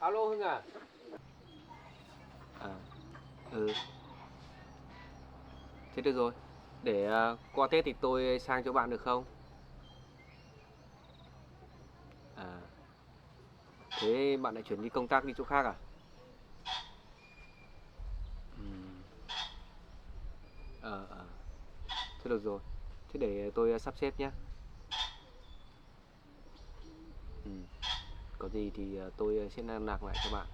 Alo Hưng à? À, ừ, thế được rồi. Để qua Tết thì tôi sang chỗ bạn được không? À, thế bạn lại chuyển đi công tác đi chỗ khác à? Ừm, ờ, thế được rồi. Thế để tôi sắp xếp nhé. Ừm, có gì thì tôi sẽ liên lạc lại cho bạn.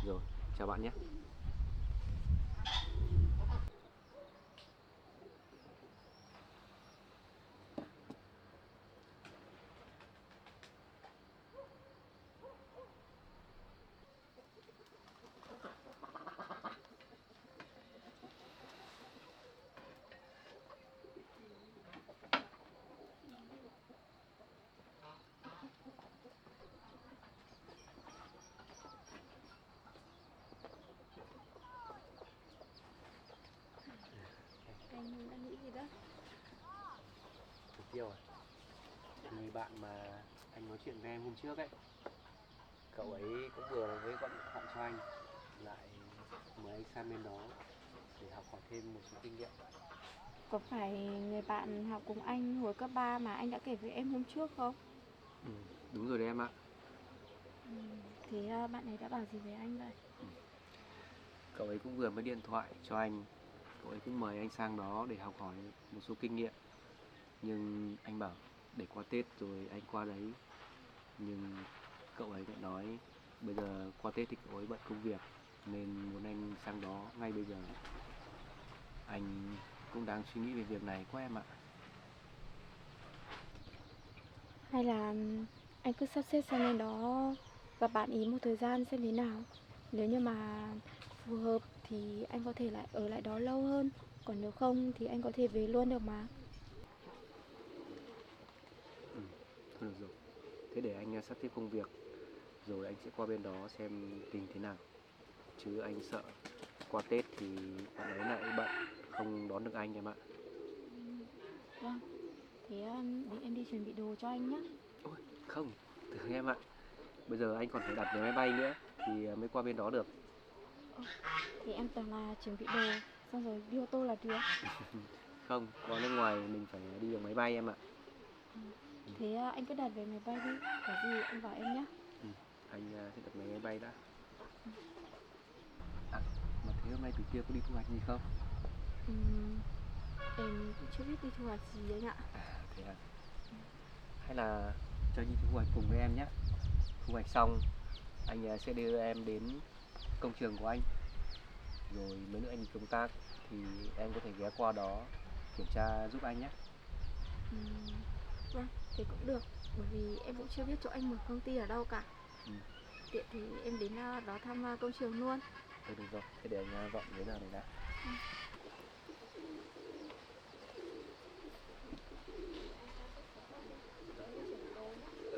Rồi, chào bạn nhé. Anh đang nghĩ gì đó? Mục tiêu à? Người bạn mà anh nói chuyện với em hôm trước ấy, cậu ấy cũng vừa mới gọi điện thoại cho anh, lại mời anh sang bên đó để học hỏi thêm một số kinh nghiệm. Có phải người bạn học cùng anh hồi cấp 3 mà anh đã kể với em hôm trước không? Ừ, đúng rồi đấy em ạ. Thế bạn ấy đã bảo gì với anh vậy? Cậu ấy cũng vừa mới điện thoại cho anh, cậu ấy cũng mời anh sang đó để học hỏi một số kinh nghiệm. Nhưng anh bảo để qua Tết rồi anh qua đấy. Nhưng cậu ấy lại nói bây giờ qua Tết thì cậu ấy bận công việc nên muốn anh sang đó ngay bây giờ. Anh cũng đang suy nghĩ về việc này quá em ạ. Hay là anh cứ sắp xếp sang bên đó gặp bạn ý một thời gian xem thế nào. Nếu như mà phù hợp thì anh có thể lại ở lại đó lâu hơn. Còn nếu không thì anh có thể về luôn được mà. Ừ, thôi được rồi. Thế để anh sắp xếp công việc rồi anh sẽ qua bên đó xem tình thế nào. Chứ anh sợ qua Tết thì bạn ấy lại bận không đón được anh em ạ. Vâng, thế để em đi chuẩn bị đồ cho anh nhé. Ôi, không, từ em ạ. Bây giờ anh còn phải đặt vé máy bay nữa thì mới qua bên đó được. Thì em tưởng là chuẩn bị đồ xong rồi đi ô tô là được. Không, qua nước ngoài mình phải đi bằng máy bay em ạ. Thế anh cứ đặt vé máy bay đi, có gì anh bảo em nhé. Ừ, anh sẽ đặt vé máy bay đã. À, mà thế hôm nay từ kia có đi thu hoạch gì không? Ừm, em cũng chưa biết đi thu hoạch gì anh ạ. Thế à? Hay là cho anh đi thu hoạch cùng với em nhé. Thu hoạch xong anh sẽ đưa em đến công trường của anh. Rồi mấy nữa anh đi công tác thì em có thể ghé qua đó kiểm tra giúp anh nhé. Vâng, thế cũng được, bởi vì em cũng chưa biết chỗ anh mở công ty ở đâu cả. Ừ, Tiện thì em đến đó thăm công trường luôn. thôi được rồi. Thế để anh dọn giấy tờ này đã. Ừ, được.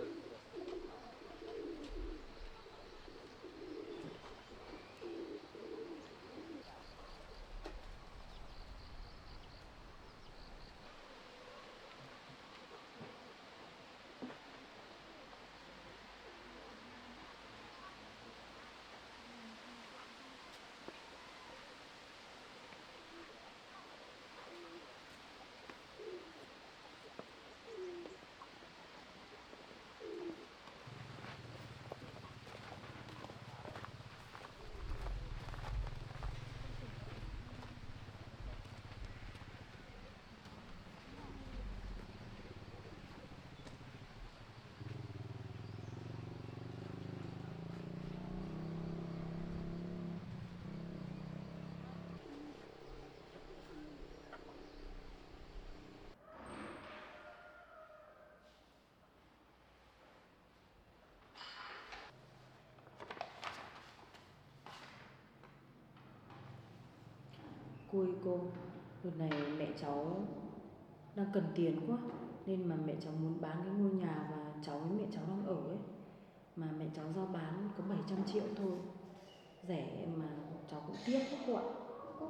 Cô ơi cô, đợt này mẹ cháu đang cần tiền quá nên mà mẹ cháu muốn bán cái ngôi nhà và cháu với mẹ cháu đang ở ấy. Mà mẹ cháu giao bán có 700 triệu thôi, rẻ mà cháu cũng tiếc quá cô ạ. Ô,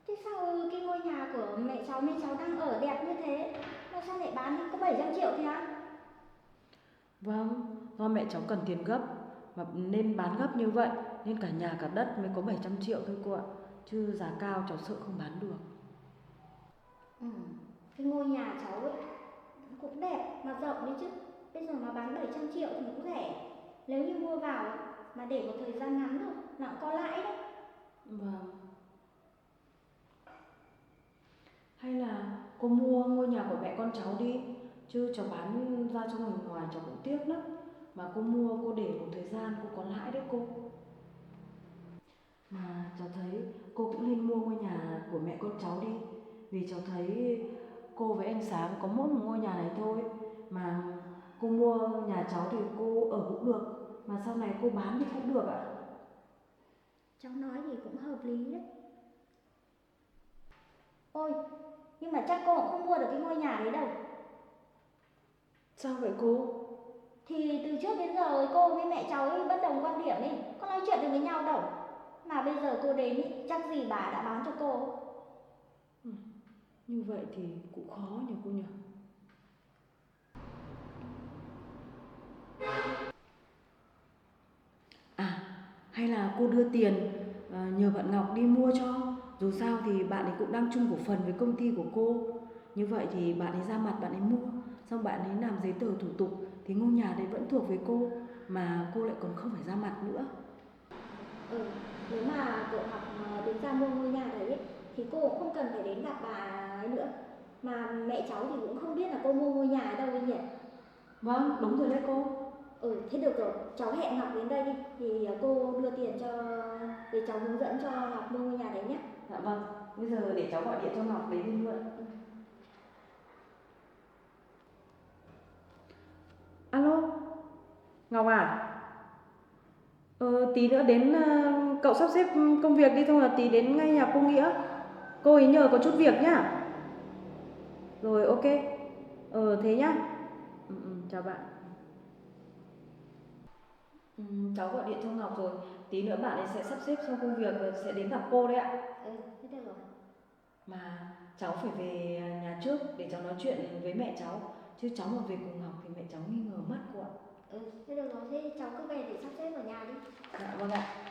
thế sao cái ngôi nhà của mẹ cháu đang ở đẹp như thế mà sao lại bán đi có 700 triệu thế á? Vâng, do mẹ cháu cần tiền gấp và nên bán gấp như vậy nên cả nhà cả đất mới có 700 triệu thôi cô ạ. Chứ giá cao cháu sợ không bán được. Ừ. Cái ngôi nhà cháu ấy cũng đẹp mà rộng đấy chứ. Bây giờ mà bán 700 triệu thì cũng rẻ. Nếu như mua vào ấy, mà để một thời gian ngắn thôi là cũng có lãi đấy. Vâng. Hay là cô mua ngôi nhà của mẹ con cháu đi, chứ cháu bán ra cho người ngoài cháu cũng tiếc lắm. Mà cô mua cô để một thời gian cô có lãi đấy cô. Mà cháu thấy cô cũng nên mua ngôi nhà của mẹ con cháu đi. Vì cháu thấy cô với anh Sáng có mỗi một ngôi nhà này thôi. Mà cô mua nhà cháu thì cô ở cũng được, mà sau này cô bán thì cũng được ạ. Cháu nói thì cũng hợp lý đấy. Ôi, nhưng mà chắc cô cũng không mua được cái ngôi nhà đấy đâu. Sao vậy cô? Thì từ trước đến giờ cô với mẹ cháu ấy bất đồng quan điểm ấy, có nói chuyện được với nhau đâu. Mà bây giờ cô đến ý, chắc gì bà đã bán cho cô. Như vậy thì cũng khó nhỉ cô nhỉ? À, hay là cô đưa tiền nhờ bạn Ngọc đi mua cho. Dù sao thì bạn ấy cũng đang chung cổ phần với công ty của cô. Như vậy thì bạn ấy ra mặt bạn ấy mua, xong bạn ấy làm giấy tờ thủ tục thì ngôi nhà đấy vẫn thuộc với cô, mà cô lại còn không phải ra mặt nữa. Ừ, nếu mà cậu học đứng ra mua ngôi nhà đấy ấy, thì cô cũng không cần phải đến gặp bà ấy nữa. Mà mẹ cháu thì cũng không biết là cô mua ngôi nhà ở đâu ấy nhỉ. Vâng, đúng rồi đấy cô. Ừ, thế được rồi, cháu hẹn Ngọc đến đây đi. Thì cô đưa tiền cho, để cháu hướng dẫn cho Ngọc mua ngôi nhà đấy nhé. Dạ vâng, bây giờ để cháu gọi điện cho Ngọc đến đi luôn. Alo, Ngọc à? Tí nữa đến cậu sắp xếp công việc đi, xong là tí đến ngay nhà cô Nghĩa. Cô ấy nhờ có chút việc nhá. Rồi ok. Thế nhá. Chào bạn. Cháu gọi điện cho Ngọc rồi. Tí nữa bạn ấy sẽ sắp xếp xong công việc và sẽ đến gặp cô đấy ạ. Ừ, thế được rồi. Mà cháu phải về nhà trước để cháu nói chuyện với mẹ cháu. Chứ cháu mà về cùng Ngọc thì mẹ cháu nghi ngờ mất cô ạ. Ừ, thế được rồi, thế cháu cứ về để sắp xếp ở nhà đi. Dạ vâng ạ.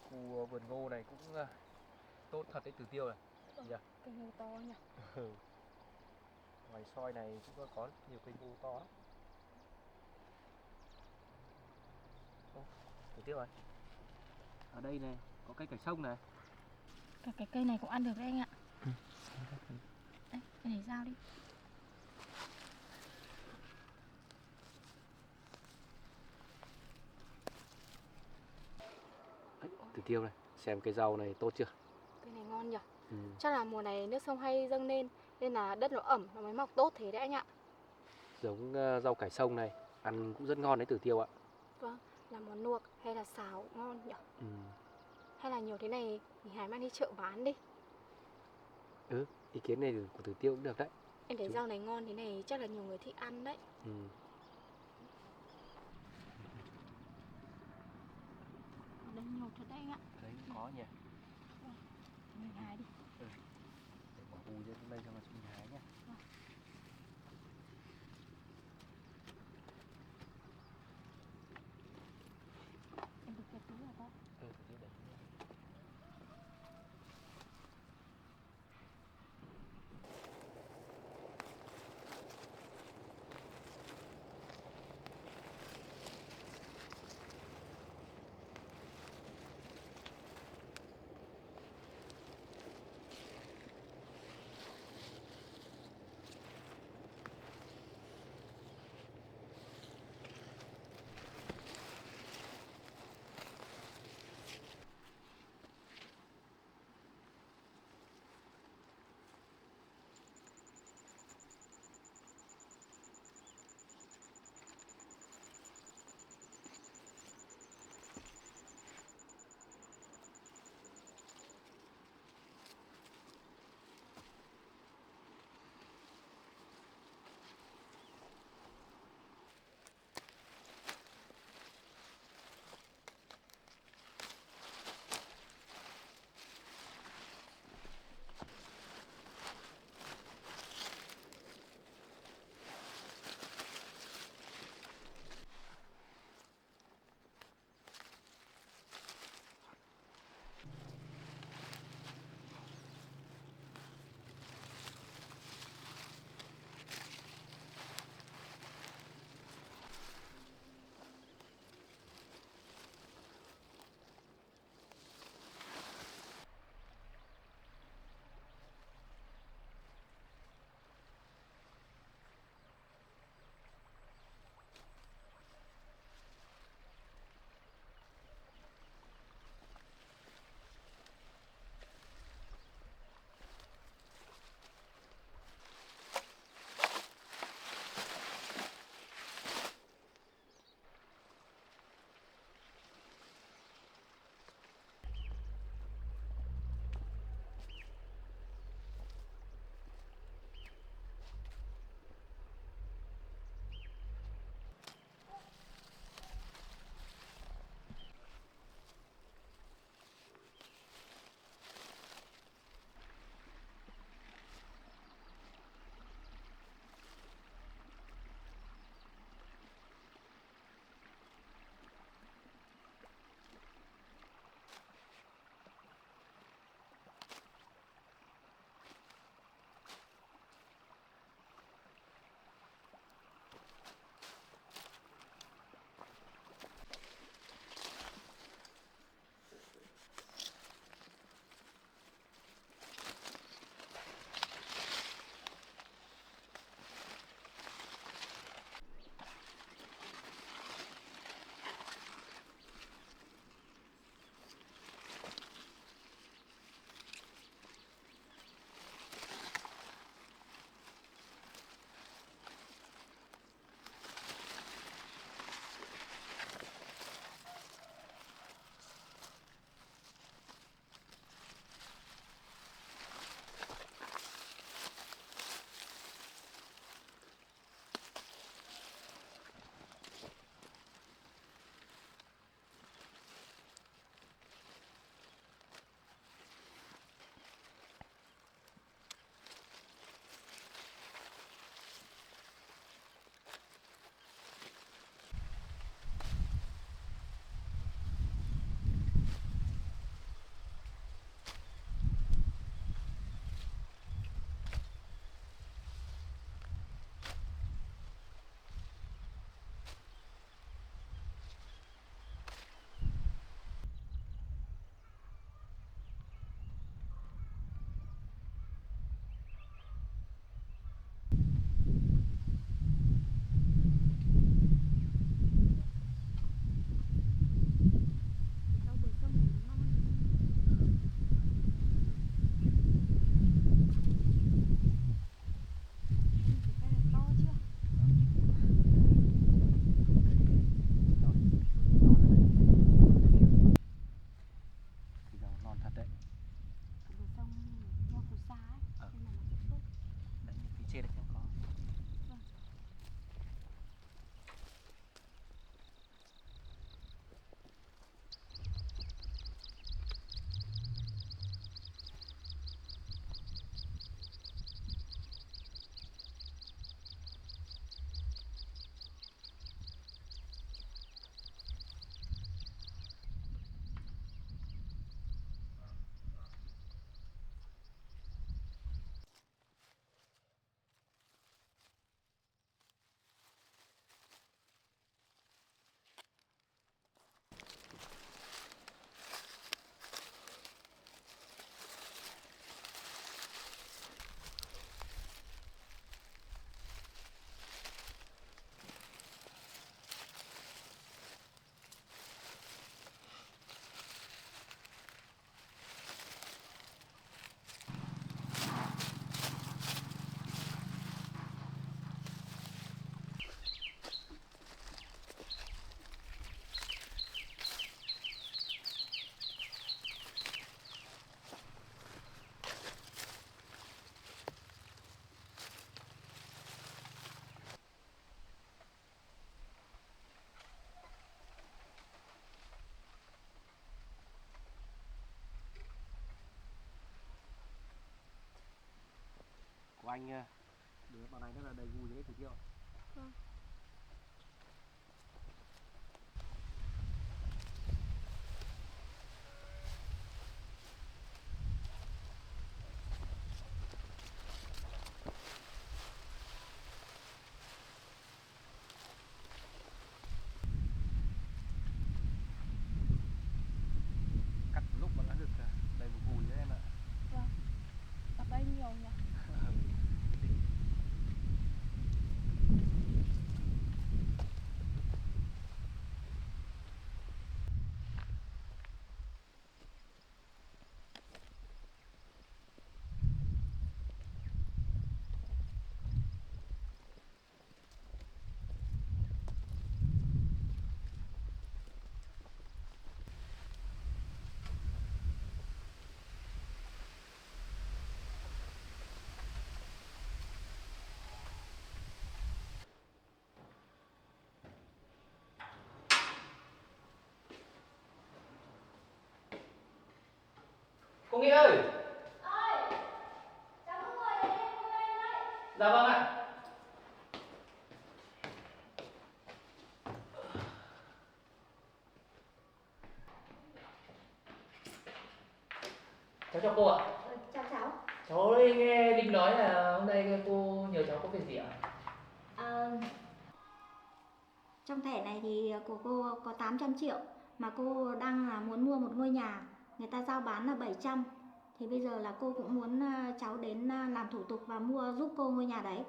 Khu vườn ngô này cũng tốt thật đấy, Từ Tiêu này. Nhỉ? Cây ngô to nhỉ. Ừ. Ngoài soi này cũng có nhiều cây ngô to lắm. Ô, Từ Tiêu này. Ở đây này, có cây cải sông này. Cả cái cây này cũng ăn được đấy anh ạ. Đây, cái này giao đi. Đấy, Từ Tiêu này, xem cây rau này tốt chưa? Cây này ngon nhỉ. Ừ. Chắc là mùa này nước sông hay dâng lên nên là đất nó ẩm nó mới mọc tốt thế đấy anh ạ. Giống rau cải sông này, ăn cũng rất ngon đấy Từ Tiêu ạ. Vâng, là món luộc hay là xào cũng ngon nhỉ. Ừ. Hay là nhiều thế này mình hái mang đi chợ bán đi. Ừ, ý kiến này của Từ Tiêu cũng được đấy. Em thấy rau này ngon thế này chắc là nhiều người thích ăn đấy. Ừ. Ở đây nhiều thật đấy anh ạ. Đấy có nhỉ. Mình hái đi. Để bỏ bùi lên đây cho mà chúng mình hái nhé. Em được cái túi là to. Ừ, Từ Tiêu để. anh nha. Đứa bọn anh rất là đầy vui với giới thiệu. Vâng. Cắt một lúc mà đã được đầy một gùi đấy em ạ. Vâng. Ở đây nhiều nhỉ? Cô Nghĩa ơi! Ơi, cháu cứ ngồi đây đi, cô lên đấy. Dạ vâng ạ. Cháu chào cô ạ. Chào cháu. Cháu nghe Linh nói là hôm nay cô nhờ cháu có việc gì ạ? Ờ, trong thẻ này thì của cô có 800 triệu mà cô đang là muốn mua một ngôi nhà, người ta giao bán là 700. Thì bây giờ là cô cũng muốn cháu đến làm thủ tục và mua giúp cô ngôi nhà đấy.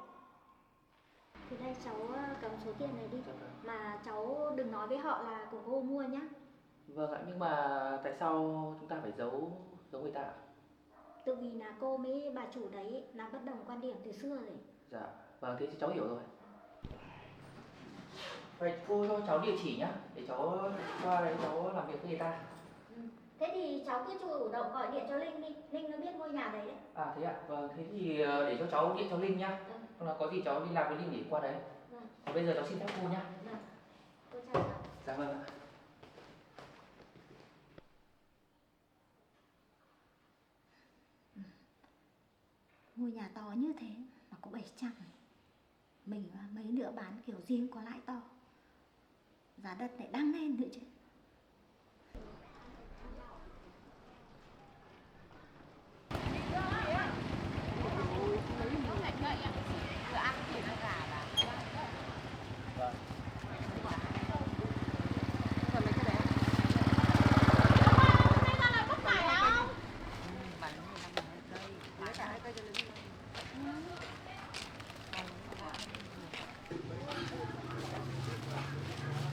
Thì đây cháu cầm số tiền này đi, mà cháu đừng nói với họ là của cô mua nhá. Vâng ạ, nhưng mà tại sao chúng ta phải giấu người ta ạ? Tự vì là cô với bà chủ đấy là bất đồng quan điểm từ xưa rồi. Dạ, vâng, thế thì cháu hiểu rồi. Vậy cô cho cháu địa chỉ nhá, để cháu qua đấy cháu làm việc với người ta. Thế thì cháu cứ chủ động gọi điện cho Linh đi, Linh nó biết ngôi nhà đấy đấy. À thế ạ, vâng, thế thì để cho cháu điện cho Linh nhá. Hoặc là có gì cháu đi làm với Linh để qua đấy. Thì bây giờ cháu xin phép cô nhá. Tôi chào cháu. Dạ vâng ạ. Ngôi nhà to như thế mà có 700. Mình và mấy nữa bán kiểu gì cũng có lãi to. Giá đất lại đăng lên nữa chứ.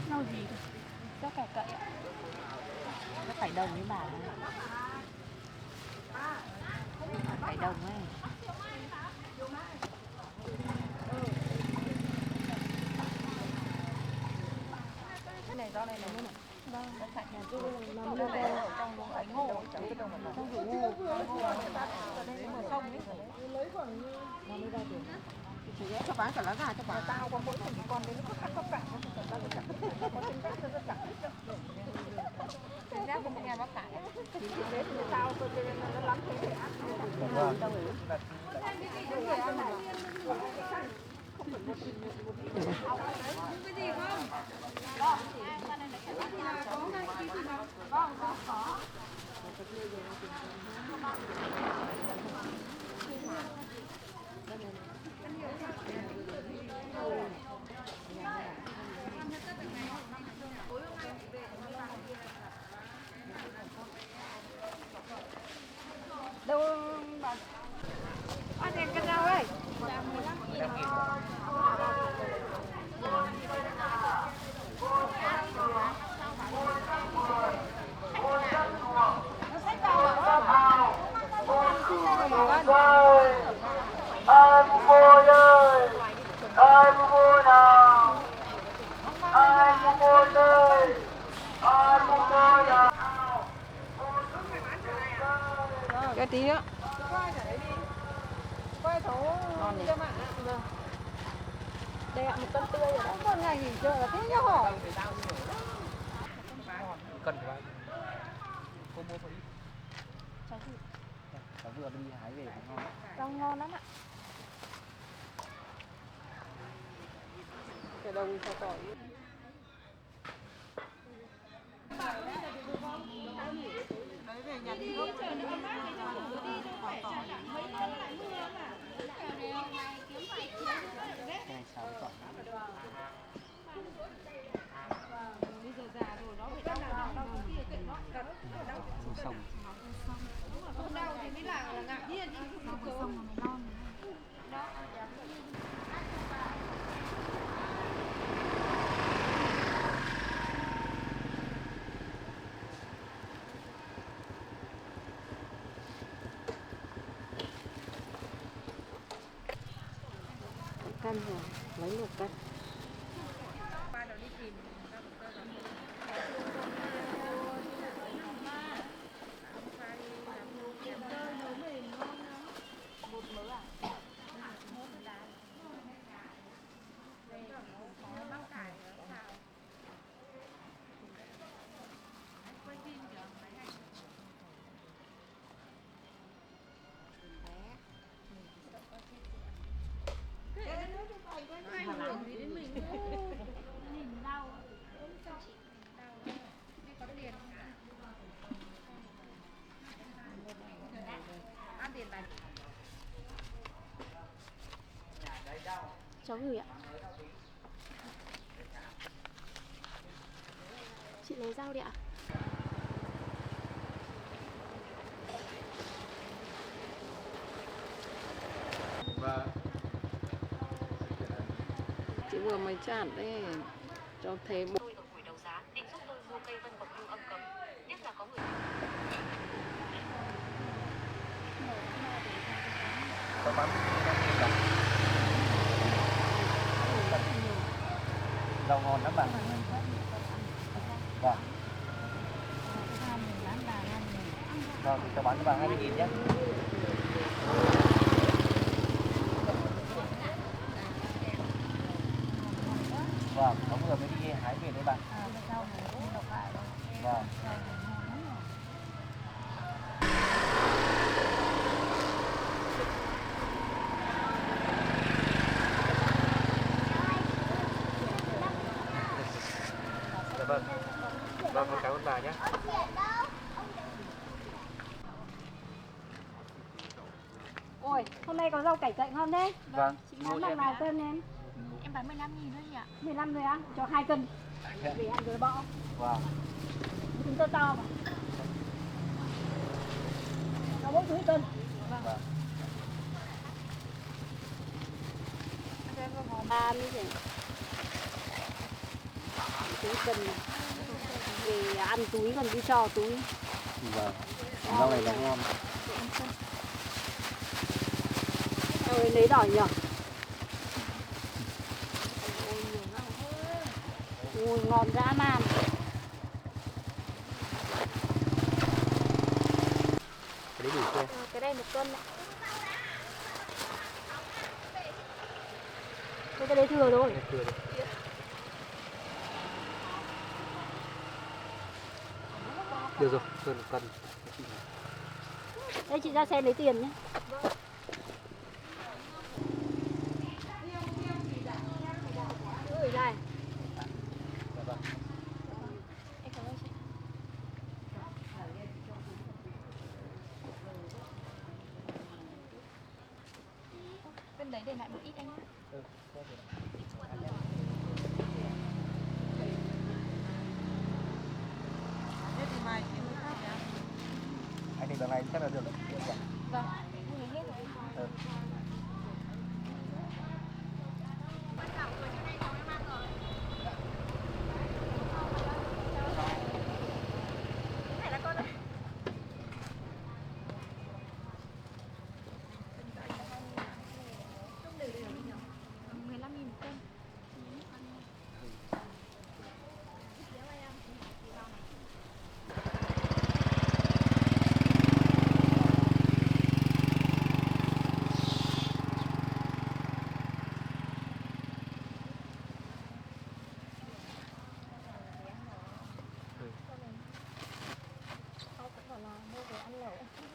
Rau gì? Rau cải cậy ạ. Nó phải đồng với bà. Phải đồng ấy. Cái này rau này là luôn. Vâng. Nó sạch nhà Tôi tôi. là Nó mua phải ở trong bánh ngô, trong cái đồng ở trong rượu ngô. Đấy mà xong ấy. Nó mới ra tiền. Chỉ cho bán cả lá gà cho bà. Tao có mỗi một con đấy nó cắt cả. Tao được cắt. Có tính cắt cho tất cả. Tính ra cũng nghe bác cả. Thì đấy thì tao tôi nó lắm thế để ăn. Đâu bà ăn đèn cân rau ơi. Ai mua ơi, ai mua nào, ai mua ơi, ai mua nào. Cái tí đó. Quay thấu cho bạn ạ. Vâng. Đây ạ, 1 cân tươi rồi đấy. Con ngày nghỉ chơi là thế nhá hả? Cần của anh. Cô mua một ít. Cháu thử. Cháu vừa đi hái về ngon. Rau ngon lắm ạ. Cái đồng cho tỏi. Đấy về nhà đi gốc. Xong. Căn rồi, lấy một căn. Cháu gửi ạ. Chị lấy rau đi ạ. Vâng. Chị vừa mới chặn đấy cho thế bộ. Tôi ở buổi đấu giá định giúp tôi mua cây vân bậc lưu âm cấm, tiếc là có người. Rau ngon lắm bạn. Vâng. Vâng, cho bán cho bạn 20.000 nhé. Vâng, có vừa mới đi hái về đấy bạn. Vâng. Dạ vâng. Vâng, con cảm ơn bà nhé. Ôi, hôm nay có rau cải cậy ngon đấy. Vâng. Chị bán bằng nào cân em? Em bán 15.000 thôi chị ạ. 15 rồi á, cho 2 cân. Để ăn rồi bỏ. Vâng. Chúng to to mà. Cho mỗi túi cân. Vâng. 30 rồi. Túi cân này. Về ăn túi còn đi cho túi. Vâng. Rau này là ngon. Ôi lấy đỏ nhỉ? Ui ngon dã man. Cái đấy đủ chưa? Cái đây 1 cân ạ. Cái đấy thừa rồi. Thừa rồi. Được rồi, hơn 1 cân. Đây chị ra xe lấy tiền nhé. Gửi này. Em cảm ơn chị. Bên đấy để lại một ít anh nhé. Thế thì mai kiếm cái khác nhá. Anh định đằng này chắc là được đấy. Vâng, em lấy hết rồi.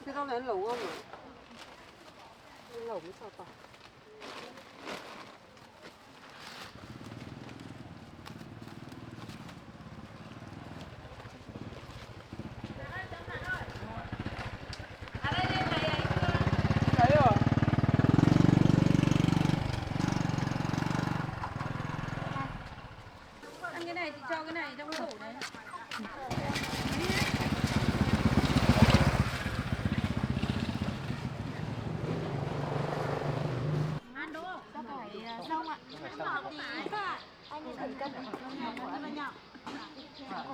Thế rau này lẩu không nhỉ? Lẩu mới sao tỏi.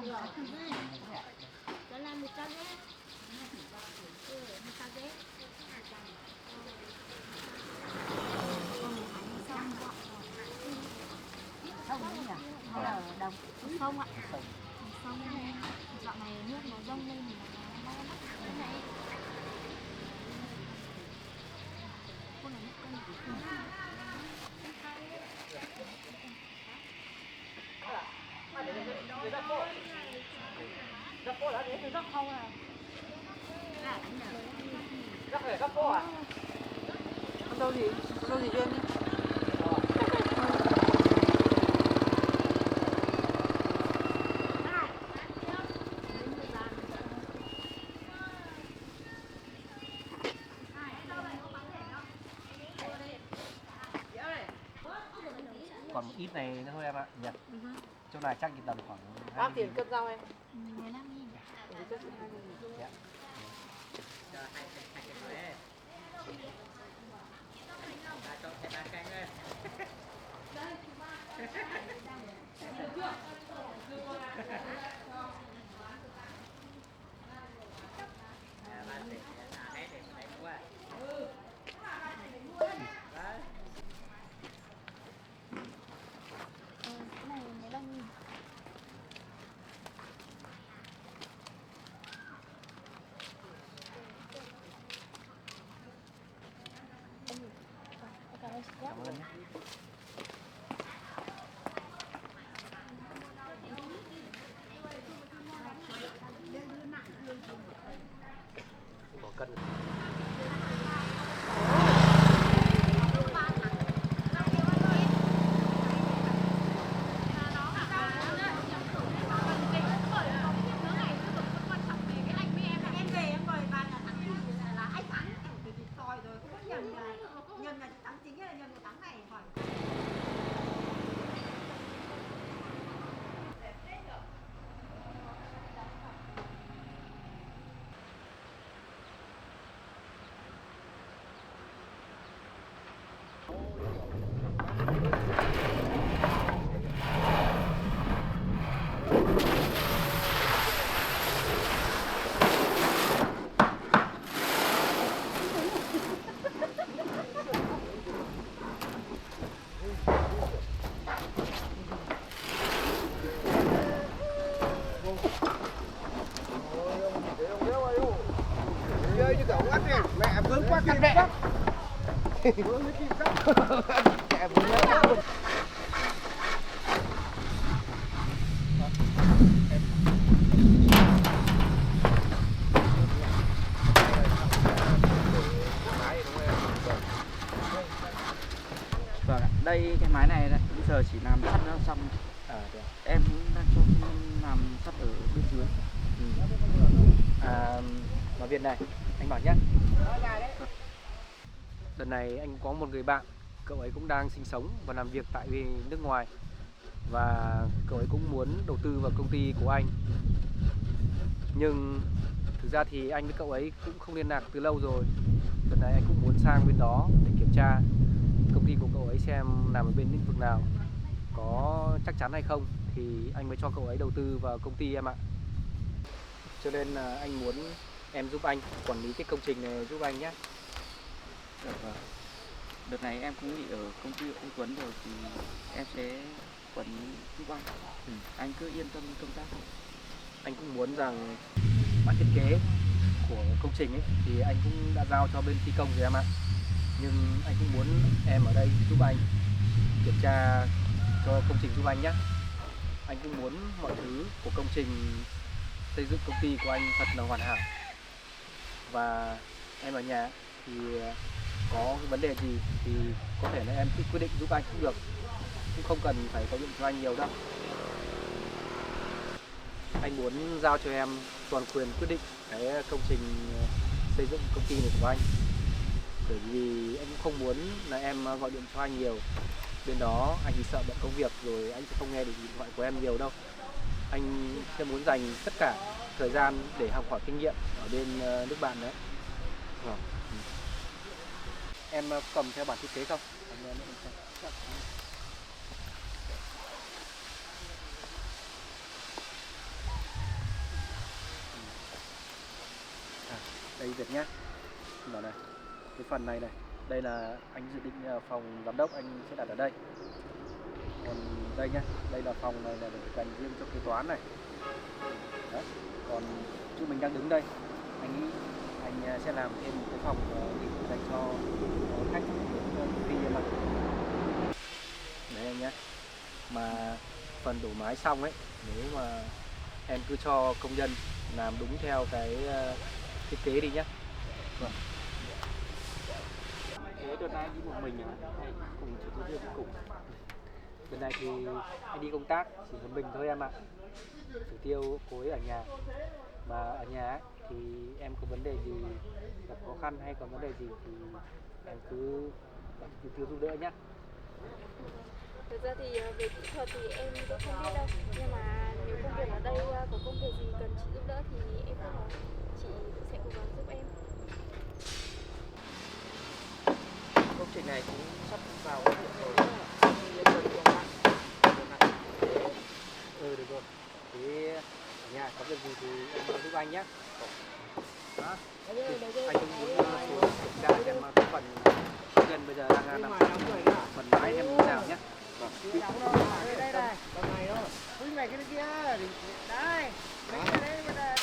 Đó là 100 nhé. 100 nhé. Sông đấy nhỉ? Hay là ở đồng? Sông ạ. Sông dạo này nước nó dâng lên thì nó mắc cái này. Con này nước cân. Con đâu gì? Con đâu gì cho em đi. Còn một ít này nữa thôi em ạ nhỉ. Chỗ này chắc chỉ tầm khoảng Bao tiền cân rau em? 15.000. Dạ. Cái này 15.000. Cảm ơn chị quá. Cảm ơn nhé. Bỏ cân. Mẹ vướng qua cắt mẹ. Mẹ vướng quá. Vâng ạ, đây cái máy này đấy, bây giờ chỉ làm sắt nó xong. Em cũng đang cho làm sắt ở bên dưới. Mà Việt này, anh bảo nhé. Đợt này anh có một người bạn, cậu ấy cũng đang sinh sống và làm việc tại nước ngoài. Và cậu ấy cũng muốn đầu tư vào công ty của anh. Nhưng thực ra thì anh với cậu ấy cũng không liên lạc từ lâu rồi. Đợt này anh cũng muốn sang bên đó để kiểm tra công ty của cậu ấy xem làm ở bên lĩnh vực nào, có chắc chắn hay không thì anh mới cho cậu ấy đầu tư vào công ty em ạ. Cho nên là anh muốn em giúp anh quản lý cái công trình này giúp anh nhé. Được rồi. Đợt này em cũng nghỉ ở công ty anh Tuấn rồi thì em sẽ quản lý giúp anh. Anh cứ yên tâm công tác thôi. Anh cũng muốn rằng bản thiết kế của công trình ấy thì anh cũng đã giao cho bên thi công rồi em ạ. Nhưng anh cũng muốn em ở đây giúp anh kiểm tra cho công trình giúp anh nhé. Anh cũng muốn mọi thứ của công trình xây dựng công ty của anh thật là hoàn hảo. Và em ở nhà thì có cái vấn đề gì thì có thể là em tự quyết định giúp anh cũng được, cũng không cần phải có điện cho anh nhiều đâu. Anh muốn giao cho em toàn quyền quyết định cái công trình xây dựng công ty này của anh, bởi vì anh cũng không muốn là em gọi điện cho anh nhiều. Bên đó anh chỉ sợ bận công việc rồi anh sẽ không nghe được điện thoại của em nhiều đâu. Anh sẽ muốn dành tất cả thời gian để học hỏi kinh nghiệm ở bên nước bạn đấy. Em cầm theo bản thiết kế không? Đây Việt nhá. Bảo này, cái phần này này, đây là anh dự định phòng giám đốc anh sẽ đặt ở đây. Còn đây nhá, đây là phòng này là để dành riêng cho kế toán này. Đấy. Còn chỗ mình đang đứng đây, anh nghĩ anh sẽ làm thêm một cái phòng dành cho khách khi mà đấy anh nhá. Mà phần đổ mái xong ấy, nếu mà em cứ cho công nhân làm đúng theo cái thiết kế đi nhé. Vâng. Thế đợt này anh đi một mình hay cùng chị có duyên đi cùng? Đợt này thì anh đi công tác chỉ một mình thôi em ạ. Chỉ tiêu cô ấy ở nhà. Mà ở nhà ấy, thì em có vấn đề gì, gặp khó khăn hay có vấn đề gì thì em cứ bảo chị Tiêu giúp đỡ nhé. Thực ra thì về kỹ thuật thì em cũng không biết đâu. Nhưng mà nếu công việc ở đây có công việc gì cần chị giúp đỡ thì em cứ nói, chị sẽ cố gắng giúp em. Công trình này cũng sắp vào điện rồi. Được rồi. Thế ở nhà có việc gì thì em giúp anh nhé. Đó. Anh cũng muốn xuống kiểm tra xem cái phần nhân bây giờ đang làm phần máy em như nào nhé. Vâng. Đây này, phần này thôi. Cái này cái kia. Đây. Cái đấy bây giờ.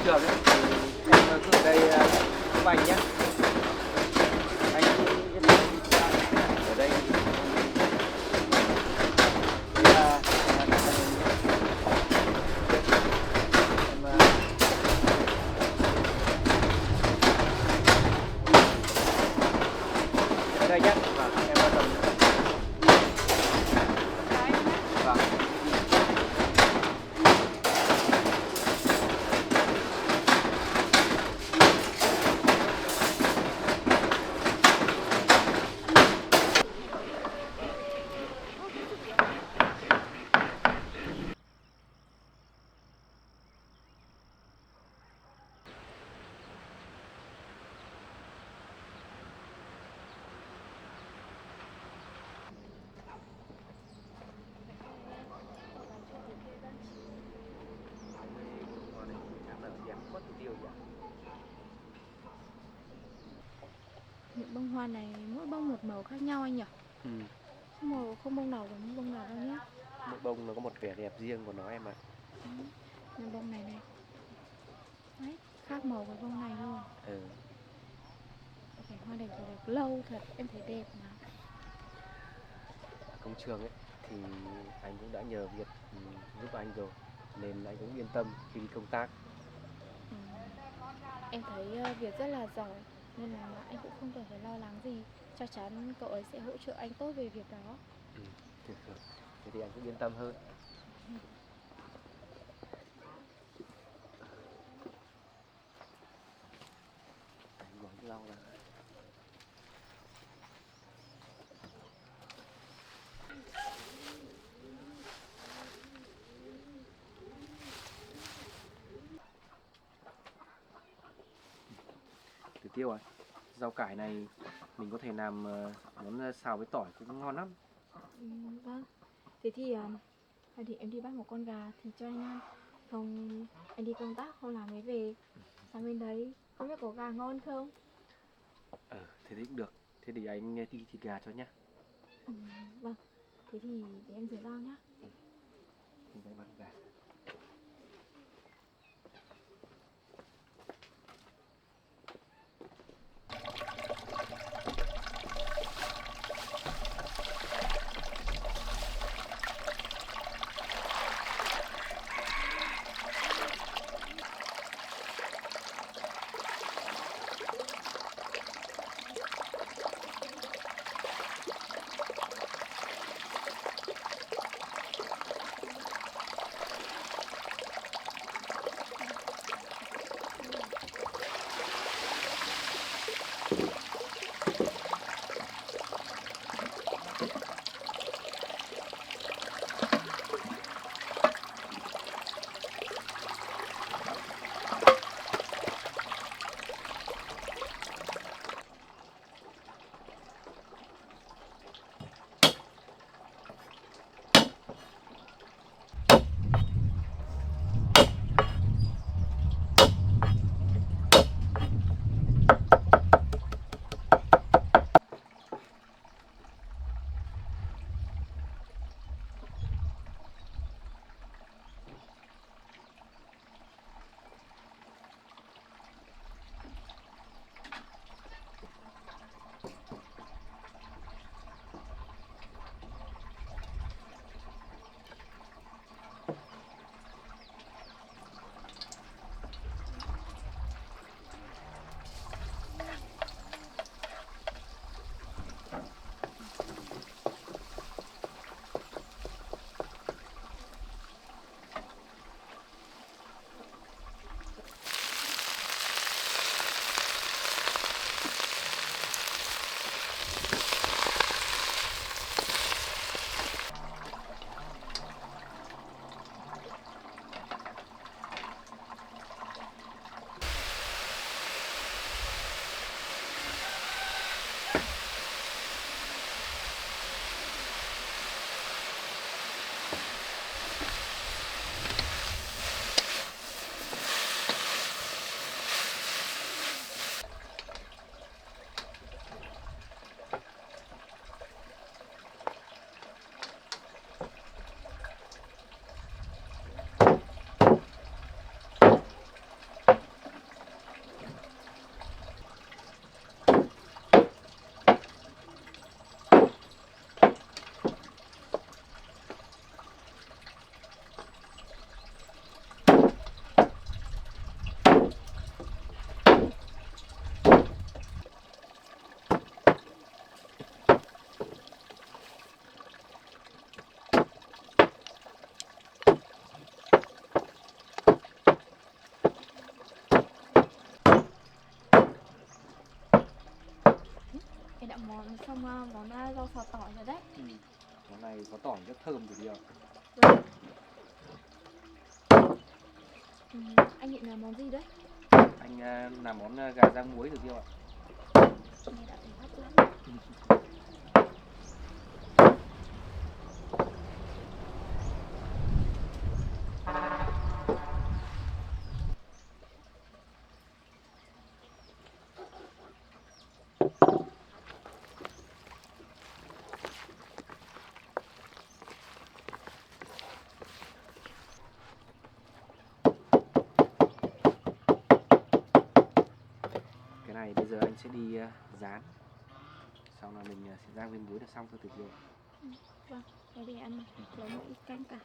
trường ấy, thì em cứ ở đây giúp anh nhé. Anh yên tâm ở đây đây nhé. Và em bắt đầu. Vâng. Những bông hoa này mỗi bông một màu khác nhau anh nhỉ? Màu không bông nào giống bông nào đâu nhé. Mỗi bông nó có một vẻ đẹp riêng của nó em ạ. Nhưng bông này này, đấy, khác màu với bông này luôn. Ừ. Cái hoa đẹp rồi đẹp lâu thật, em thấy đẹp mà. Ở công trường ấy thì anh cũng đã nhờ Việt giúp anh rồi, nên anh cũng yên tâm khi đi công tác. Em thấy Việt rất là giỏi, nên là anh cũng không cần phải lo lắng gì. Chắc chắn cậu ấy sẽ hỗ trợ anh tốt về việc đó. Thế thì anh cũng yên tâm hơn. Anh gói cái lau ra. Tử Tiêu à, rau cải này mình có thể làm món xào với tỏi cũng ngon lắm. Vâng, thế thì em đi bắt một con gà thì cho anh ăn. Không, anh đi công tác không làm mới về, sang bên đấy không biết có gà ngon không? Thế thì cũng được. Thế thì anh đi thịt gà cho nhá. Vâng, thế thì để em rửa rau nhá. Mình phải bắt gà. Em đã xong món rau xào tỏi rồi đấy. Món này có tỏi rất thơm rồi đi ạ. Anh định làm món gì đấy? Anh làm món gà rang muối được chưa ạ? Nghe đã thấy hấp dẫn. này bây giờ anh sẽ đi rán, xong là mình sẽ rang viên muối là xong thôi, thịt rồi. Vâng, thế để em lấy một ít canh cải.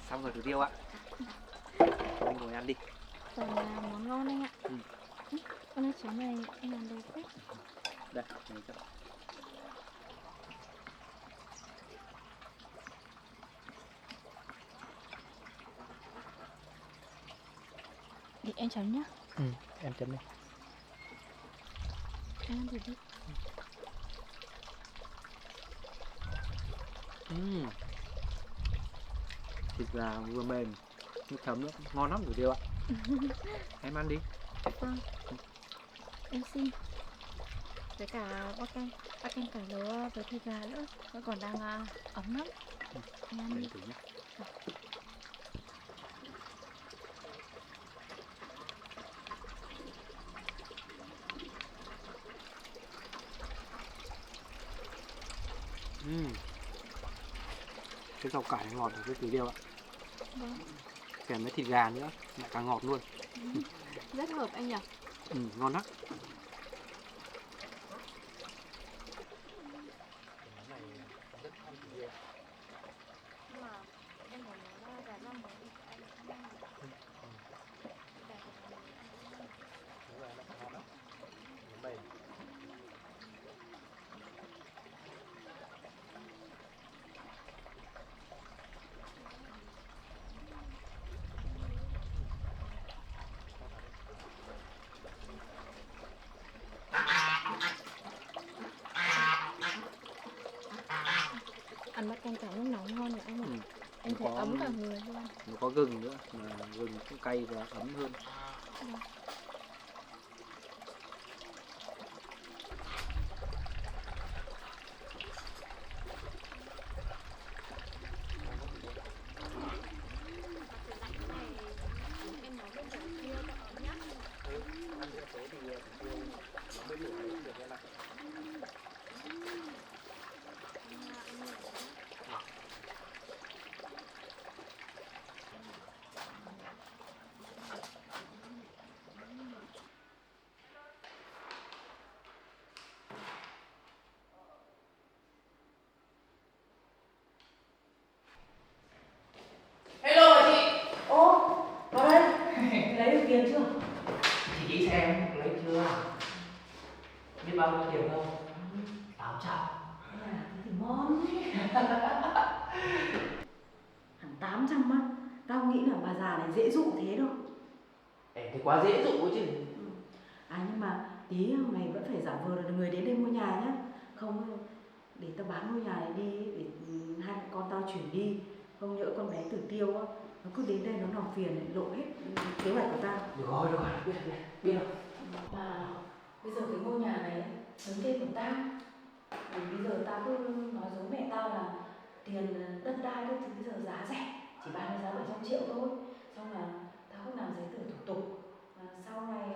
Xong rồi thủ tiêu ạ. Anh ngồi ăn đi. Toàn là món ngon anh ạ. Con ơi cháo này anh làm đâu thế? Đây, này cho. Để em chấm nhá. Em chấm đi. Anh ăn thử đi. Thịt gà vừa mềm, nước chấm nữa, ngon lắm thủ tiêu ạ. Em ăn đi. Vâng. Em xin. với cả bác canh cả nấu với thịt gà nữa, vẫn còn đang ấm lắm. Anh ăn đi. Thử nhé. Cái rau cải ngọt của cái điều ạ. Vâng. Kèm với thịt gà nữa, lại càng ngọt luôn. Rất hợp anh nhỉ? Ngon lắm. Ăn bát canh cải nước nóng ngon nhỉ anh ạ. Anh Nó thấy có- ấm cả người luôn. Nó có gừng nữa, mà gừng cũng cay và ấm hơn. Hello bà chị. Ô, vào đây. Lấy được tiền chưa? Chị nghĩ xem lấy chưa? Biết bao nhiêu tiền không? 800. Thế thì ngon. Hẳn 800 á. Tao nghĩ là bà già này dễ dụ thế đâu. Em thì quá dễ dụ ấy chứ. À nhưng mà tí mày vẫn phải giả vờ là người đến đây mua nhà nhá. Không để tao bán ngôi nhà này đi để hai mẹ con tao chuyển đi. Không nhỡ con bé Tử Tiêu á, nó cứ đến đây nó làm phiền lại lộ hết kế hoạch của tao. Được rồi, biết rồi. Mà bây giờ cái ngôi nhà này đứng tên của tao. Vì bây giờ tao cứ nói dối mẹ tao là tiền đất đai các thứ bây giờ giá rẻ, chỉ bán với giá 700 triệu thôi. Xong là tao không làm giấy tờ thủ tục. Mà sau này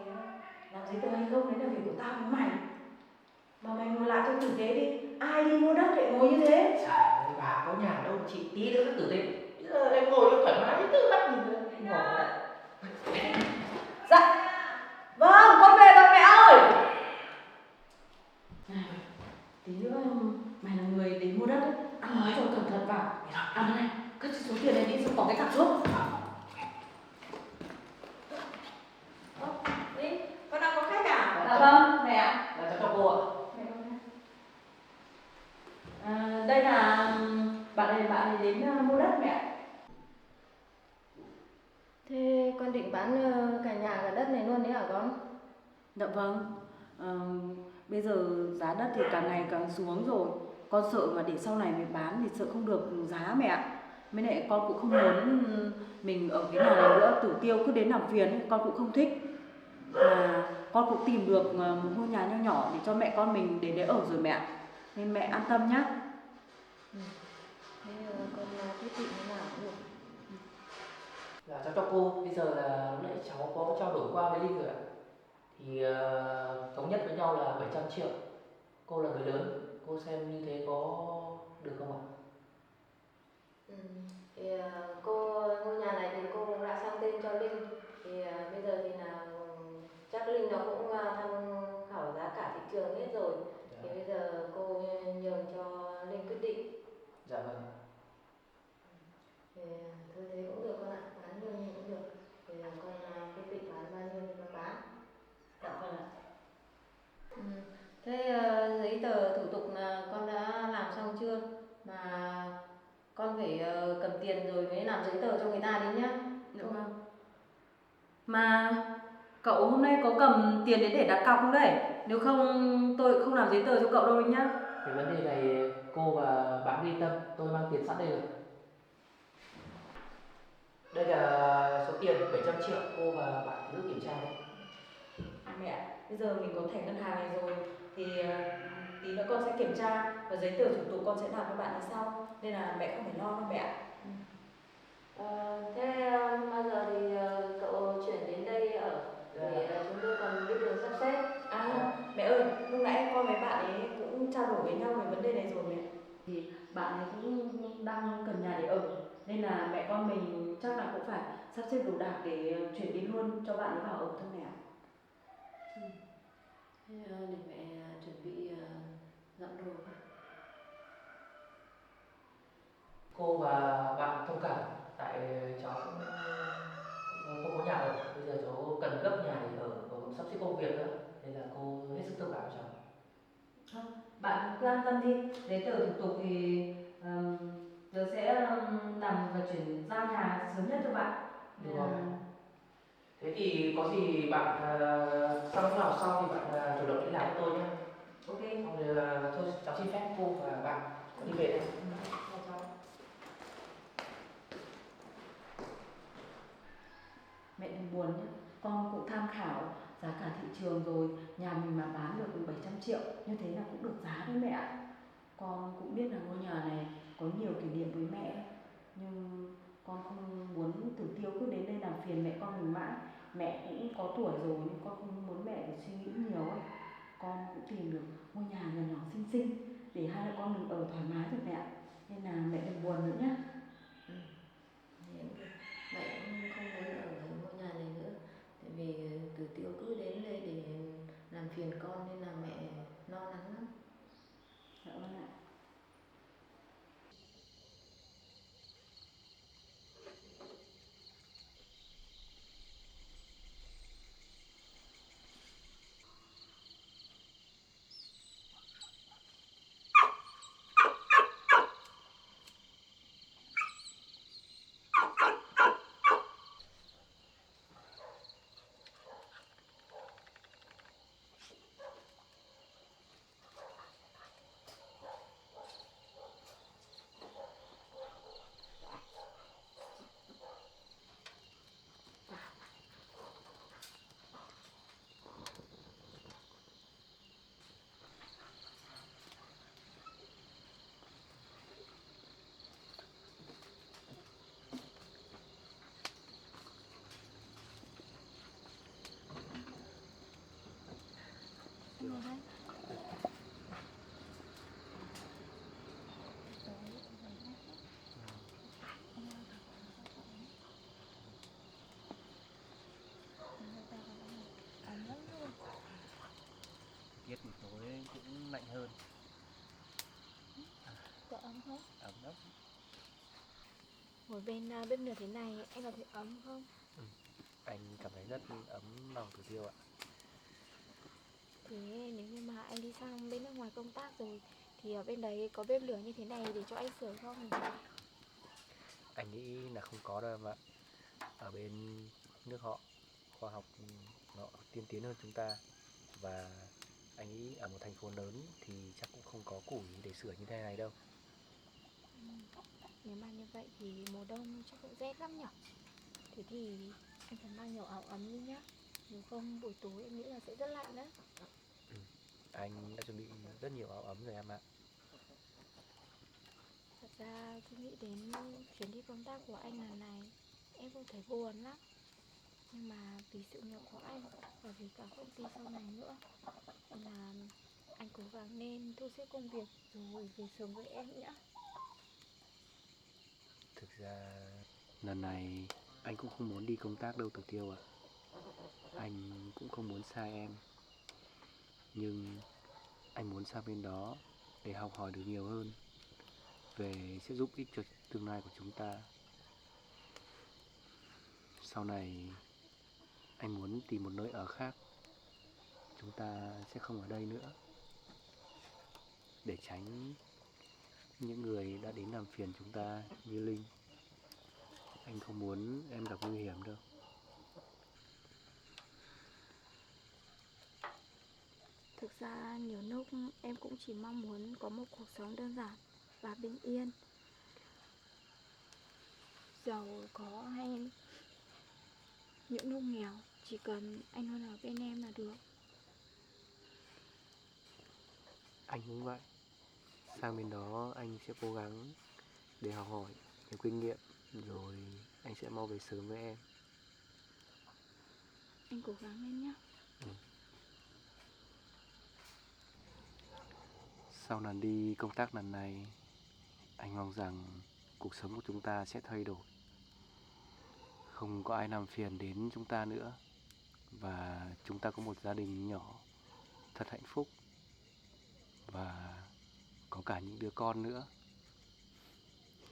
làm giấy tờ hay không đấy là việc của tao với mày. Mà mày ngồi lại cho tử tế đi, ai đi mua đất lại ngồi như thế? Trời ơi, bà có nhà đâu chị tí nữa tử tế. Bây giờ em ngồi nó thoải mái tự bắt nhìn nữa. Em ngồi lại. Dạ. Vâng, con về rồi mẹ ơi. Này, tí nữa mày là người đến mua đất ấy, ăn nói cho cẩn thận vào. À này, cất số tiền này đi xong bỏ cái cặp xuống. Đi, con đang có khách à? Dạ vâng, mẹ ạ. Là cháu cho cô ạ. Đây là bạn ấy đến mua đất mẹ ạ. Thế con định bán cả nhà cả đất này luôn đấy hả con? Dạ vâng. Bây giờ giá đất thì càng ngày càng xuống rồi. Con sợ mà để sau này mình bán thì sợ không được giá mẹ ạ. Mới lại con cũng không muốn mình ở cái nhà này nữa. Tử Tiêu cứ đến làm phiền ấy, con cũng không thích. Mà con cũng tìm được một ngôi nhà nho nhỏ để cho mẹ con mình để ở rồi mẹ ạ. Nên mẹ an tâm nhá. Thế con quyết định thế nào cũng được. Là cháu cho cô, bây giờ là lúc nãy cháu có trao đổi qua với Linh rồi ạ. Thì thống nhất với nhau là 700 triệu. Cô là người lớn, cô xem như thế có được không ạ? Thì cô ngôi nhà này thì cô cũng đã sang tên cho Linh. Thì bây giờ thì là chắc Linh nó cũng tham khảo giá cả thị trường hết rồi. Thì bây giờ cô nhường cho Linh quyết định. Dạ vâng. Thì thôi thế cũng được con ạ, bán nhiêu nhiêu cũng được. Thì con quyết định bán bao nhiêu thì con bán. Dạ vâng ạ. Thế giấy tờ thủ tục là con đã làm xong chưa? Mà con phải cầm tiền rồi mới làm giấy tờ cho người ta đi nhá. Dạ vâng. Mà cậu hôm nay có cầm tiền đến để đặt cọc không đấy? Nếu không tôi không làm giấy tờ cho cậu đâu nhá. Cái vấn đề này cô và bạn yên tâm, tôi mang tiền sẵn đây rồi. Đây là số tiền 700 triệu, cô và bạn cứ kiểm tra đấy. mẹ. Bây giờ mình có thẻ ngân hàng này rồi thì tí nữa con sẽ kiểm tra và giấy tờ thủ tục con sẽ làm cho bạn ấy sau. Nên là mẹ không phải lo đâu mẹ ạ. Thế bao giờ thì cậu chuyển đến đây ở để chúng tôi còn biết đường sắp xếp. Mẹ ơi, lúc nãy con với bạn ấy cũng trao đổi với nhau về vấn đề này rồi mẹ. Thì bạn ấy cũng đang cần nhà để ở, nên là mẹ con mình chắc là cũng phải sắp xếp đồ đạc để chuyển đi luôn cho bạn ấy vào ở thôi mẹ ạ. Thế để mẹ chuẩn bị dọn đồ. Cô và bạn thông cảm, tại cháu cũng không có nhà ở, bây giờ cháu cần gấp nhà để ở và sắp xếp công việc nữa, nên là cô hết sức thông cảm cho cháu. Không, bạn cứ an tâm đi, giấy tờ thủ tục thì tớ sẽ làm và chuyển giao nhà sớm nhất cho bạn. Được rồi. Thế thì có gì bạn sau lúc nào sau thì bạn chủ động liên lạc với tôi nhé. Ok. Xong rồi thôi cháu xin phép cô và bạn đi về đây. Chào cháu. Mẹ đừng buồn nhé, con cũng tham khảo giá cả thị trường rồi, nhà mình mà bán được 700 triệu như thế là cũng được giá đấy mẹ ạ. Con cũng biết là ngôi nhà này có nhiều kỷ niệm với mẹ, nhưng con không muốn Tử Tiêu cứ đến đây làm phiền mẹ con mình mãi. Mẹ cũng có tuổi rồi nhưng con không muốn mẹ phải suy nghĩ nhiều ấy. Con cũng tìm được ngôi nhà nhỏ nhỏ xinh xinh để hai mẹ con mình ở thoải mái rồi mẹ ạ. Nên là mẹ đừng buồn nữa nhé. Mẹ cũng không muốn ở ngôi nhà này nữa, tại vì Tử Tiêu cứ đến đây để làm phiền con nên là mẹ lo lắng lắm. Dạ vâng ạ. Tiết buổi tối cũng lạnh hơn. Có ấm không? Ấm lắm. Ngồi bên bếp lửa thế này anh có thấy ấm không? Anh cảm thấy rất ấm lòng Tử Tiêu ạ. Thế nếu như mà anh đi sang bên nước ngoài công tác rồi thì ở bên đấy có bếp lửa như thế này để cho anh sưởi không? Anh nghĩ là không có đâu em ạ. Ở bên nước họ khoa học nó tiên tiến hơn chúng ta, và anh nghĩ ở một thành phố lớn thì chắc cũng không có củi để sửa như thế này đâu. Nếu mà như vậy thì mùa đông chắc cũng rét lắm nhỉ? Thế thì anh phải mang nhiều áo ấm đi nhá. Nếu không buổi tối em nghĩ là sẽ rất lạnh đấy. Anh đã chuẩn bị rất nhiều áo ấm rồi em ạ. Thật ra khi nghĩ đến chuyến đi công tác của anh lần này em cũng thấy buồn lắm. Nhưng mà vì sự nghiệp của anh và vì cả công ty sau này nữa, nên là anh cố gắng nên thu xếp công việc rồi về sớm với em nhé. Thực ra lần này anh cũng không muốn đi công tác đâu Tử Tiêu ạ. Anh cũng không muốn xa em, nhưng anh muốn sang bên đó để học hỏi được nhiều hơn về sẽ giúp ích cho tương lai của chúng ta. Sau này anh muốn tìm một nơi ở khác, chúng ta sẽ không ở đây nữa, để tránh những người đã đến làm phiền chúng ta như Linh. Anh không muốn em gặp nguy hiểm đâu. Thực ra nhiều lúc em cũng chỉ mong muốn có một cuộc sống đơn giản và bình yên. Giàu có hay những lúc nghèo, chỉ cần anh luôn ở bên em là được. Anh cũng vậy. Sang bên đó anh sẽ cố gắng để học hỏi nhiều kinh nghiệm, rồi anh sẽ mau về sớm với em. Anh cố gắng lên nhá. Sau lần đi công tác lần này, anh mong rằng cuộc sống của chúng ta sẽ thay đổi. Không có ai làm phiền đến chúng ta nữa. Và chúng ta có một gia đình nhỏ thật hạnh phúc. Và có cả những đứa con nữa.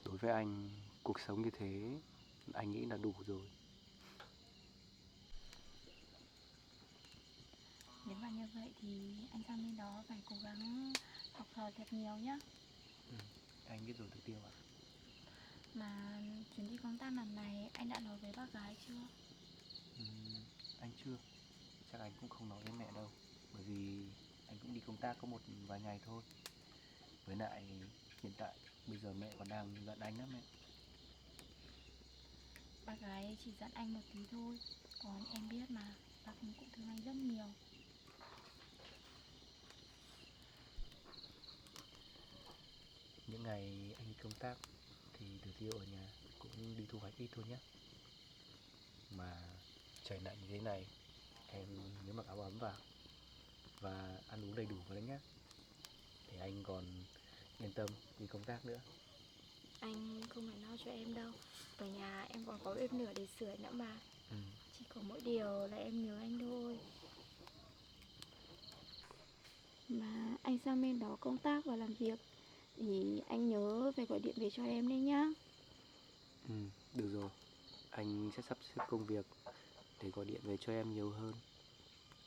Đối với anh, cuộc sống như thế anh nghĩ là đủ rồi. Nếu mà như vậy thì anh sang bên đó phải cố gắng học hỏi thật nhiều nhá. Anh biết rồi Tử Tiêu ạ. Mà chuyến đi công tác lần này anh đã nói với bác gái chưa? Anh chưa. Chắc anh cũng không nói với mẹ đâu. Bởi vì anh cũng đi công tác có một vài ngày thôi. Với lại hiện tại bây giờ mẹ còn đang giận anh lắm mẹ. Bác gái chỉ giận anh một tí thôi. Còn em biết mà, bác cũng thương anh rất nhiều. Những ngày anh đi công tác thì Tử Tiêu ở nhà cũng đi thu hoạch ít thôi nhé. Mà trời lạnh như thế này, em nhớ mặc áo ấm vào và ăn uống đầy đủ vào đấy nhé. Để anh còn yên tâm đi công tác nữa. Anh không phải lo cho em đâu. Ở nhà em còn có bếp lửa để sưởi nữa mà. Chỉ có mỗi điều là em nhớ anh thôi. Mà anh sang bên đó công tác và làm việc thì anh nhớ phải gọi điện về cho em đấy nhá. Được rồi. Anh sẽ sắp xếp công việc để gọi điện về cho em nhiều hơn.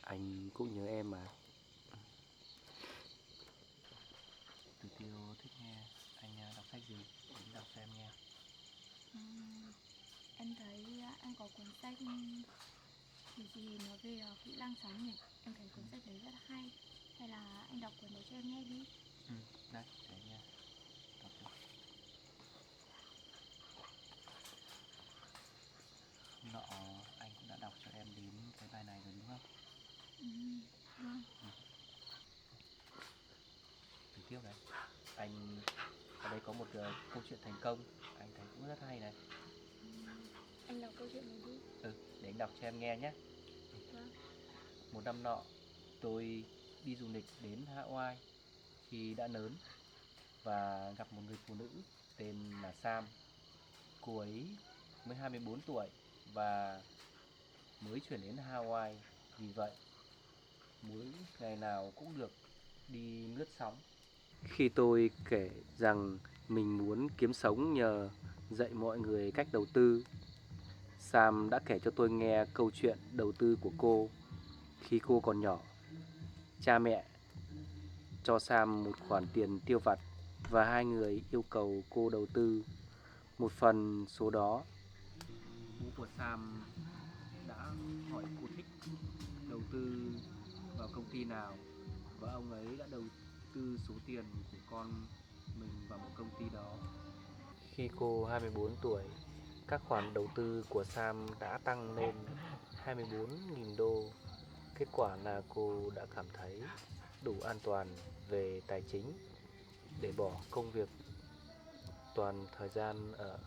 Anh cũng nhớ em mà. Tử Tiêu thích nghe anh đọc sách gì? Để đọc cho em nghe. Em thấy anh có cuốn sách gì nói về kỹ năng sống nhỉ? Em thấy cuốn sách đấy rất là hay. Hay là anh đọc cuốn đấy cho em nghe đi. Đây, để nghe. Đọc cho. Hôm nọ anh cũng đã đọc cho em đến cái bài này rồi đúng không? Vâng. Tử Tiêu này, anh ở đây có một câu chuyện thành công, anh thấy cũng rất hay này. Anh đọc câu chuyện này đi. Để anh đọc cho em nghe nhé. Vâng. Một năm nọ, tôi đi du lịch đến Hawaii khi đã lớn và gặp một người phụ nữ tên là Sam. Cô ấy mới 24 tuổi và mới chuyển đến Hawaii, vì vậy mỗi ngày nào cũng được đi lướt sóng. Khi tôi kể rằng mình muốn kiếm sống nhờ dạy mọi người cách đầu tư, Sam đã kể cho tôi nghe câu chuyện đầu tư của cô. Khi cô còn nhỏ, cha mẹ cho Sam một khoản tiền tiêu vặt và hai người yêu cầu cô đầu tư một phần số đó. Bố của Sam đã hỏi cô thích đầu tư vào công ty nào và ông ấy đã đầu tư số tiền của con mình vào một công ty đó. Khi cô 24 tuổi, các khoản đầu tư của Sam đã tăng lên 24.000 đô. Kết quả là cô đã cảm thấy đủ an toàn về tài chính để bỏ công việc toàn thời gian ở